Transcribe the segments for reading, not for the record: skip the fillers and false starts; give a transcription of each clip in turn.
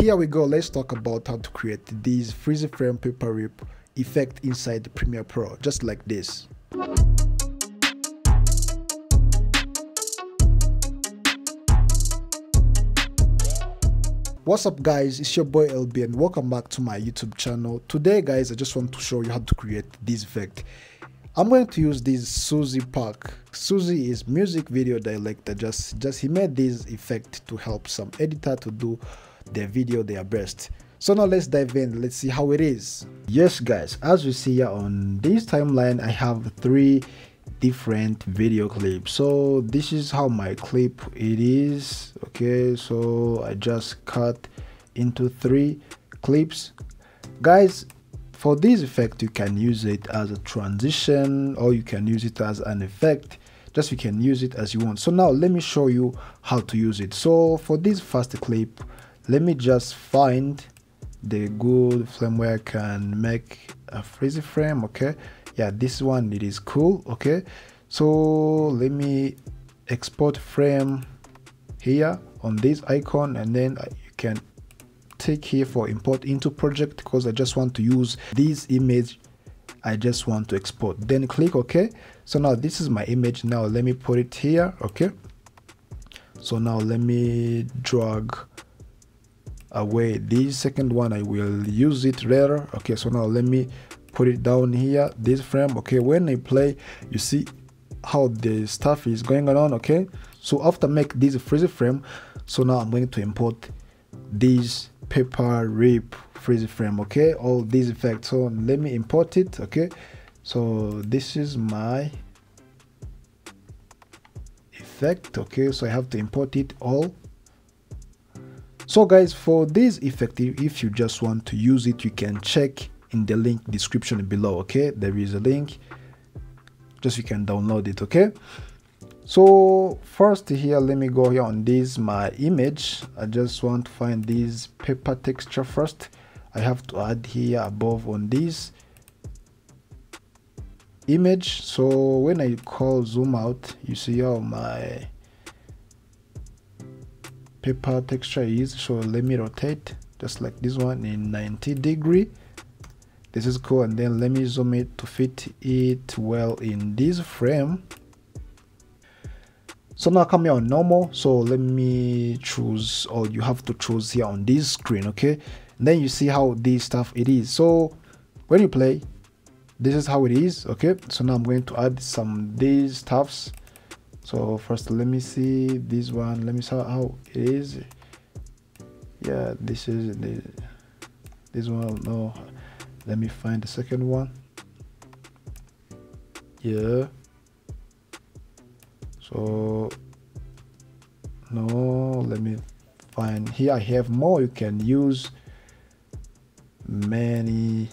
here we go. Let's talk about how to create this freeze frame paper rip effect inside the Premiere Pro, just like this. What's up guys, it's your boy LB and welcome back to my YouTube channel. Today guys, I just want to show you how to create this effect. I'm going to use this Suzy pack. Suzy is music video director. Just he made this effect to help some editor to do their video their best. So now let's dive in. Let's see how it is. Yes guys, as you see here on this timeline, I have 3 different video clips. So this is how my clip it is. Okay, so I just cut into 3 clips. Guys, for this effect you can use it as a transition or you can use it as an effect. Just you can use it as you want. So now let me show you how to use it. So for this first clip, let me just find the good frame where I can make a freeze frame. Okay, yeah, this one, it is cool. Okay, so let me export frame here on this icon, and then you can take here for import into project, because I just want to use this image. I just want to export, then click OK. So now this is my image. Now let me put it here. Okay, so now let me drag away this second one. I will use it later. Okay, so now let me put it down here, this frame. Okay, when I play, you see how the stuff is going on. Okay, so after make this freeze frame, so now I'm going to import this paper rip freeze frame. Okay, all these effects. So let me import it. Okay, so this is my effect. Okay, so I have to import it all. So guys, for this effect, if you just want to use it, you can check in the link description below. Okay, there is a link, just you can download it. Okay, so first here, let me go here on this my image. I just want to find this paper texture first. I have to add here above on this image. So when I call zoom out, you see how my paper texture is. So let me rotate just like this one in 90°. This is cool, and then let me zoom it to fit it well in this frame. So now come here on normal. So let me choose, or you have to choose here on this screen. Okay, and then you see how this stuff it is. So when you play, this is how it is. Okay, so now I'm going to add some these stuffs. So first let me see this one. Let me see how it is. Yeah, this is this one. No, let me find the second one. Yeah, so no, let me find here. I have more. You can use many,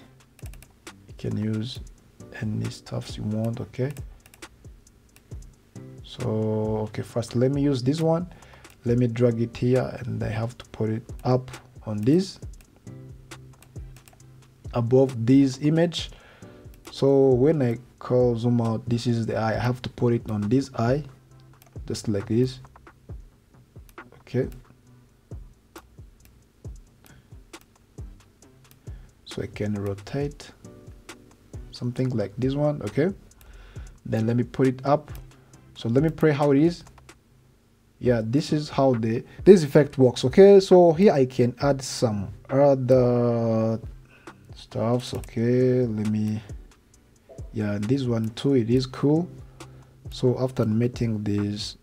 you can use any stuffs you want. Okay, so okay, first let me use this one. Let me drag it here, and I have to put it up on this above this image. So when I call zoom out, this is the eye. I have to put it on this eye, just like this. Okay, so I can rotate something like this one. Okay, then let me put it up. So let me play how it is. Yeah, this is how this effect works. Okay, so here I can add some other stuffs. Okay, let me, yeah, this one too, it is cool. So after making this,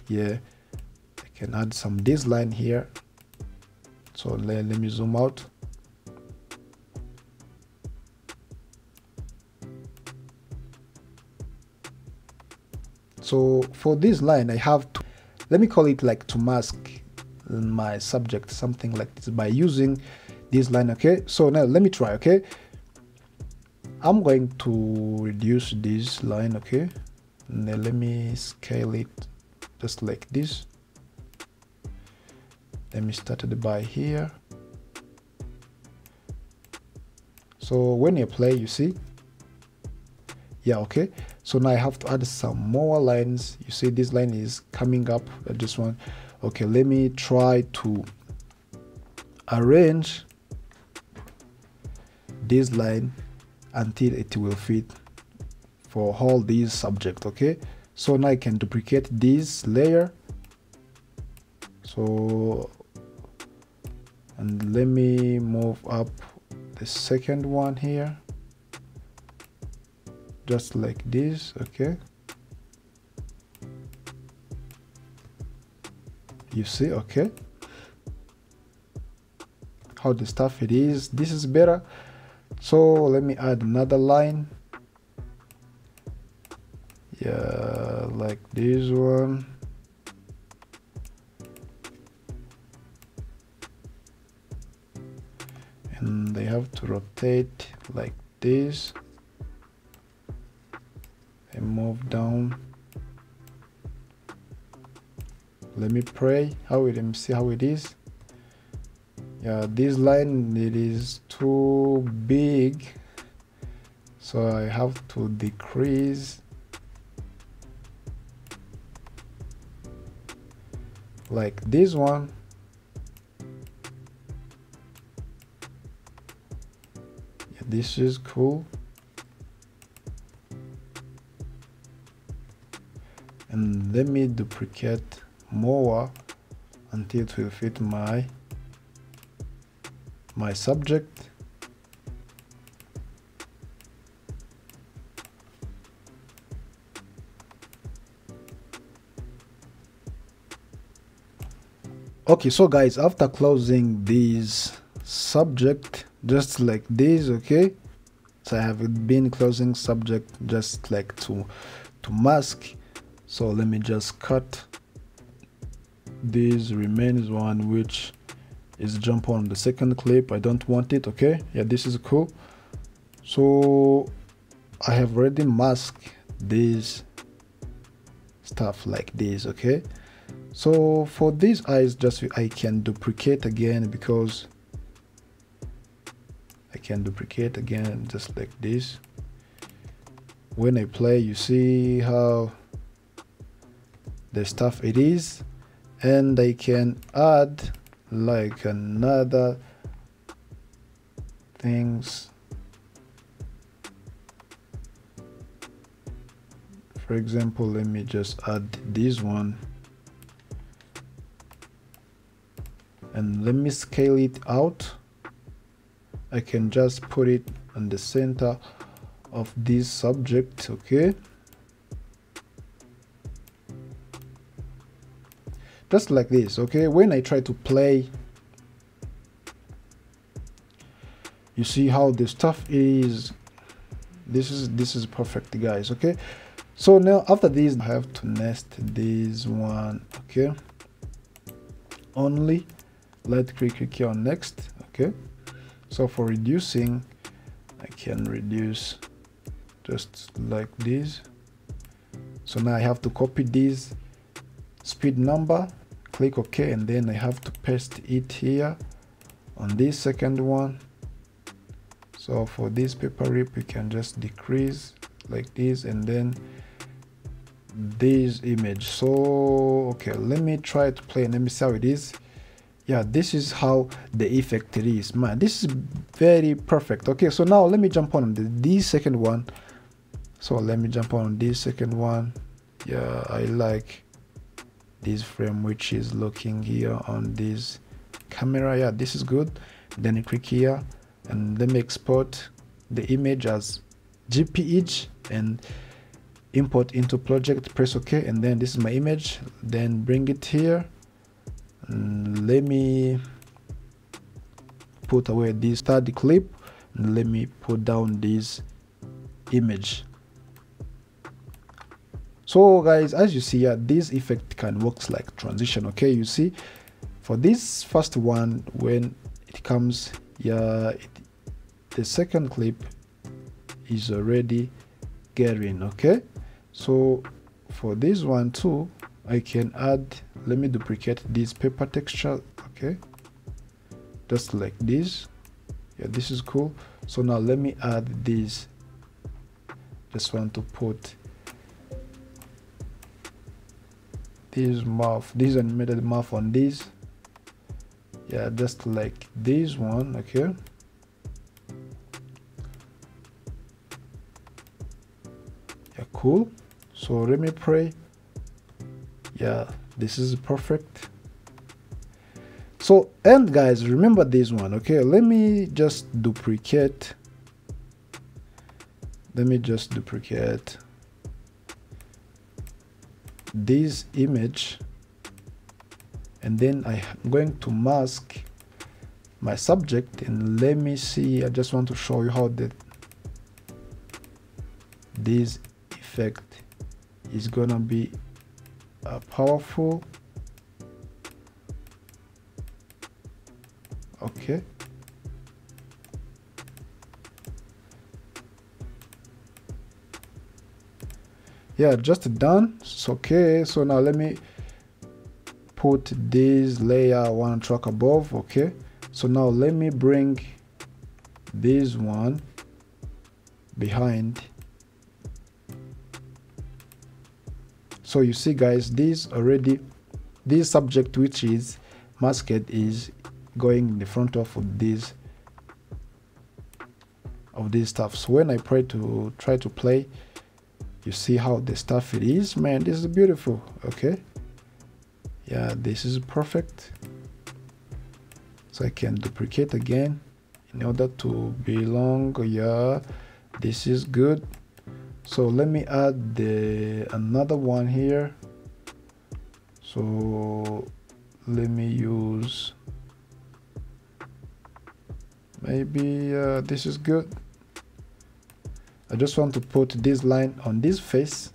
yeah, I can add some this line here. So let me zoom out. So for this line, I have to, let me call it like to mask my subject, something like this, by using this line. Okay, so now let me try. Okay, I'm going to reduce this line. Okay, and then let me scale it just like this. Let me start it by here. So when you play, you see, yeah, okay, so now I have to add some more lines. You see this line is coming up. I just want, okay, let me try to arrange this line until it will fit for all these subject. Okay, so now I can duplicate this layer. So, and let me move up the second one here, just like this. Okay, you see, okay, how the stuff it is. This is better. So let me add another line, yeah, like this one. And they have to rotate like this and move down. Let me pray how it, let me see how it is. Yeah, this line, it is too big, so I have to decrease like this one. Yeah, this is cool. And let me duplicate more until it will fit my subject. Okay, so guys, after closing this subject just like this, okay, so I have been closing subject just like to mask. So let me just cut this remains one, which is jump on the second clip. I don't want it. Okay, yeah, this is cool. So I have already masked this stuff like this. Okay, so for these eyes, just I can duplicate again, because I can duplicate again just like this. When I play, you see how the stuff it is, and I can add like another things. For example, let me just add this one, and let me scale it out. I can just put it on the center of this subject. Okay, just like this. Okay, when I try to play, you see how the stuff is. This is perfect, guys. Okay, so now after this, I have to nest this one. Okay, only click here on next. Okay, so for reducing, I can reduce just like this. So now I have to copy this speed number, click OK, and then I have to paste it here on this second one. So for this paper rip, we can just decrease like this, and then this image. So okay, let me try to play and let me see how it is. Yeah, this is how the effect it is. Man, this is very perfect. Okay, so now let me jump on this second one. So let me jump on this second one. Yeah, I like this frame which is looking here on this camera. Yeah, this is good. Then you click here and let me export the image as GPG and import into project. Press OK, and then this is my image. Then bring it here. Let me put away this third clip, and let me put down this image. So guys, as you see here, this effect can work like transition. Okay, you see for this first one, when it comes here, the second clip is already getting. Okay, so for this one too, I can add, let me duplicate this paper texture. Okay, just like this. Yeah, this is cool. So now let me add this. Just want to put this mouth, this animated mouth on this. Yeah, just like this one. Okay, yeah, cool. So let me pray. Yeah, this is perfect. So, and guys, remember this one. Okay, let me just duplicate this image, and then I'm going to mask my subject, and let me see. I just want to show you how this effect is gonna be powerful. Okay, yeah, just done. It's okay. So now let me put this layer one track above. Okay, so now let me bring this one behind. So you see guys, this subject which is masked is going in the front of this stuff. So when I try to play, you see how the stuff it is. Man, this is beautiful. Okay, yeah, this is perfect. So I can duplicate again in order to belong. Yeah, this is good. So let me add another one here. So let me use maybe this is good. I just want to put this line on this face.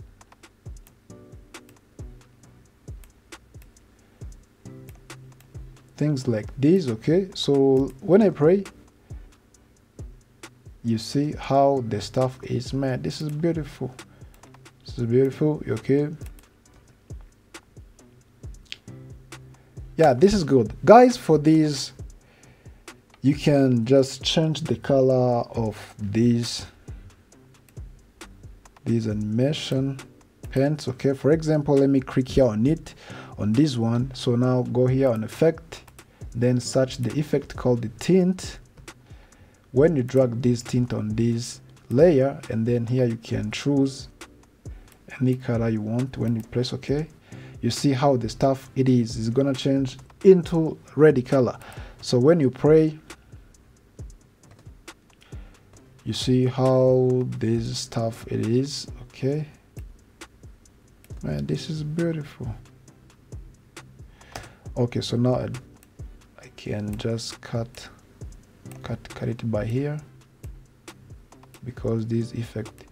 Things like this. Okay, so when I pray, you see how the stuff is. Man, this is beautiful. This is beautiful. Okay, yeah, this is good guys. For these, you can just change the color of these animation paints. Okay, for example, let me click here on it, on this one. So now go here on effect, then search the effect called the tint. When you drag this tint on this layer, and then here you can choose any color you want. When you press OK, you see how the stuff it is gonna change into red color. So when you pray, you see how this stuff it is. Okay, man, this is beautiful. Okay, so now I can just cut it by here, because this effect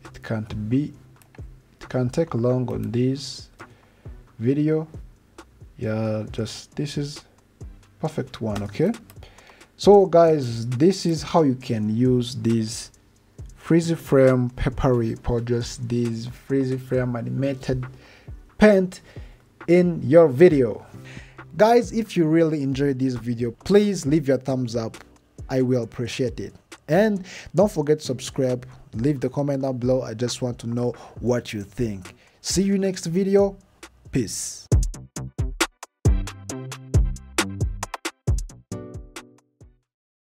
it can't take long on this video. Yeah, just this is perfect one. Okay, so guys, this is how you can use this freeze frame papery, or just this freeze frame animated paint in your video. Guys, if you really enjoyed this video, please leave your thumbs up. I will appreciate it. And don't forget to subscribe, leave the comment down below. I just want to know what you think. See you next video. Peace.